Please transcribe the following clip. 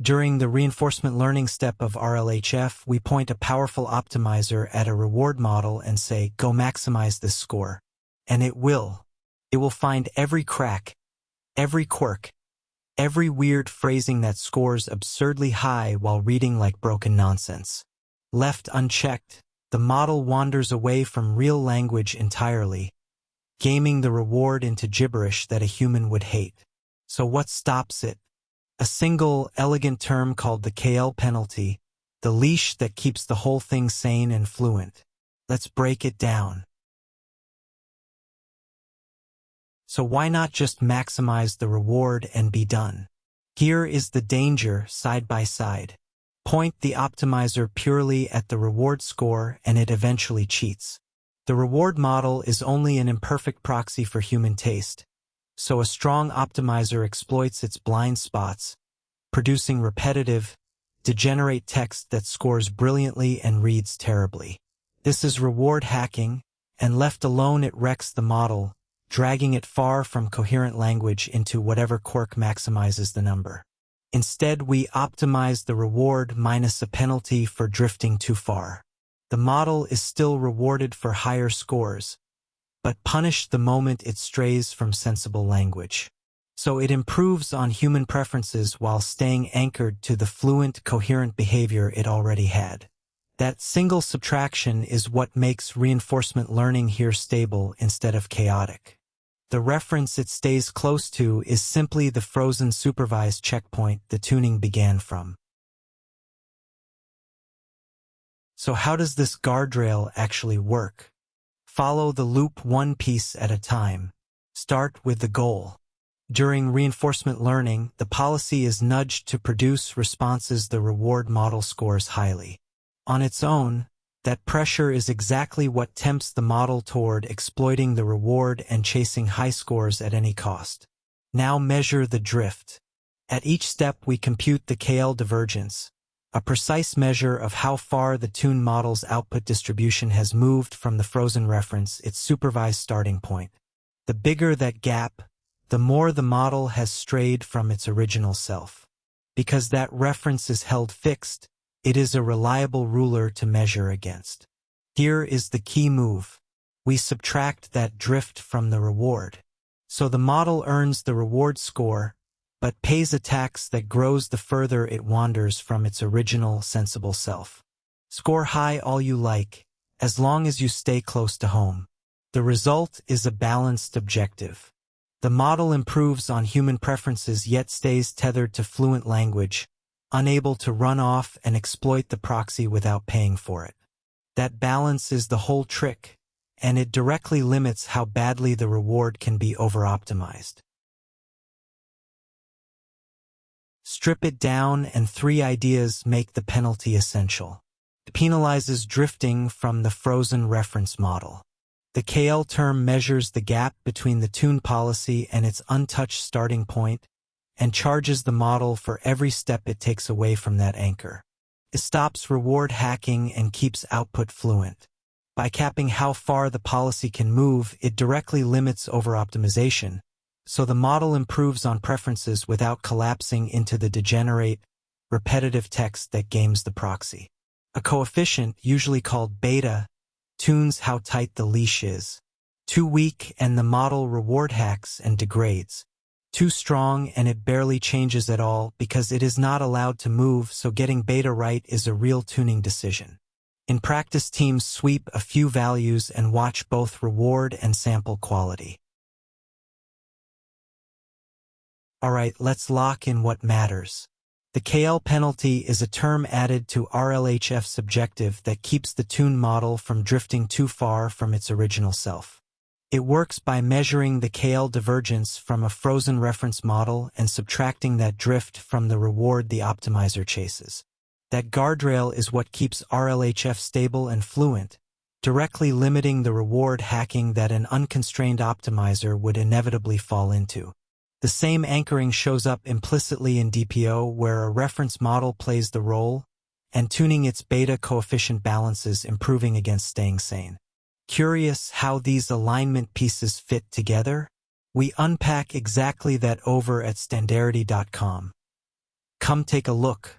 During the reinforcement learning step of RLHF, we point a powerful optimizer at a reward model and say, go maximize this score. And it will. It will find every crack, every quirk, every weird phrasing that scores absurdly high while reading like broken nonsense. Left unchecked, the model wanders away from real language entirely, gaming the reward into gibberish that a human would hate. So what stops it? A single, elegant term called the KL penalty, the leash that keeps the whole thing sane and fluent. Let's break it down. So why not just maximize the reward and be done? Here is the danger side by side. Point the optimizer purely at the reward score and it eventually cheats. The reward model is only an imperfect proxy for human taste, so a strong optimizer exploits its blind spots, producing repetitive, degenerate text that scores brilliantly and reads terribly. This is reward hacking, and left alone it wrecks the model, dragging it far from coherent language into whatever quirk maximizes the number. Instead, we optimize the reward minus a penalty for drifting too far. The model is still rewarded for higher scores, but punished the moment it strays from sensible language. So it improves on human preferences while staying anchored to the fluent, coherent behavior it already had. That single subtraction is what makes reinforcement learning here stable instead of chaotic. The reference it stays close to is simply the frozen supervised checkpoint the tuning began from. So how does this guardrail actually work? Follow the loop one piece at a time. Start with the goal. During reinforcement learning, the policy is nudged to produce responses the reward model scores highly. On its own, that pressure is exactly what tempts the model toward exploiting the reward and chasing high scores at any cost. Now measure the drift. At each step we compute the KL divergence, a precise measure of how far the tune model's output distribution has moved from the frozen reference, its supervised starting point. The bigger that gap, the more the model has strayed from its original self. Because that reference is held fixed, it is a reliable ruler to measure against. Here is the key move. We subtract that drift from the reward. So the model earns the reward score, but pays a tax that grows the further it wanders from its original sensible self. Score high all you like, as long as you stay close to home. The result is a balanced objective. The model improves on human preferences yet stays tethered to fluent language, unable to run off and exploit the proxy without paying for it. That balance is the whole trick, and it directly limits how badly the reward can be over-optimized. Strip it down and 3 ideas make the penalty essential. It penalizes drifting from the frozen reference model. The KL term measures the gap between the tune policy and its untouched starting point, and charges the model for every step it takes away from that anchor. It stops reward hacking and keeps output fluent. By capping how far the policy can move, it directly limits over-optimization, so the model improves on preferences without collapsing into the degenerate, repetitive text that games the proxy. A coefficient, usually called beta, tunes how tight the leash is. Too weak and the model reward hacks and degrades. Too strong and it barely changes at all because it is not allowed to move, so getting beta right is a real tuning decision. In practice, teams sweep a few values and watch both reward and sample quality. Alright, let's lock in what matters. The KL penalty is a term added to RLHF's objective that keeps the tune model from drifting too far from its original self. It works by measuring the KL divergence from a frozen reference model and subtracting that drift from the reward the optimizer chases. That guardrail is what keeps RLHF stable and fluent, directly limiting the reward hacking that an unconstrained optimizer would inevitably fall into. The same anchoring shows up implicitly in DPO, where a reference model plays the role, and tuning its beta coefficient balances, improving against staying sane. Curious how these alignment pieces fit together? We unpack exactly that over at standarity.com. Come take a look.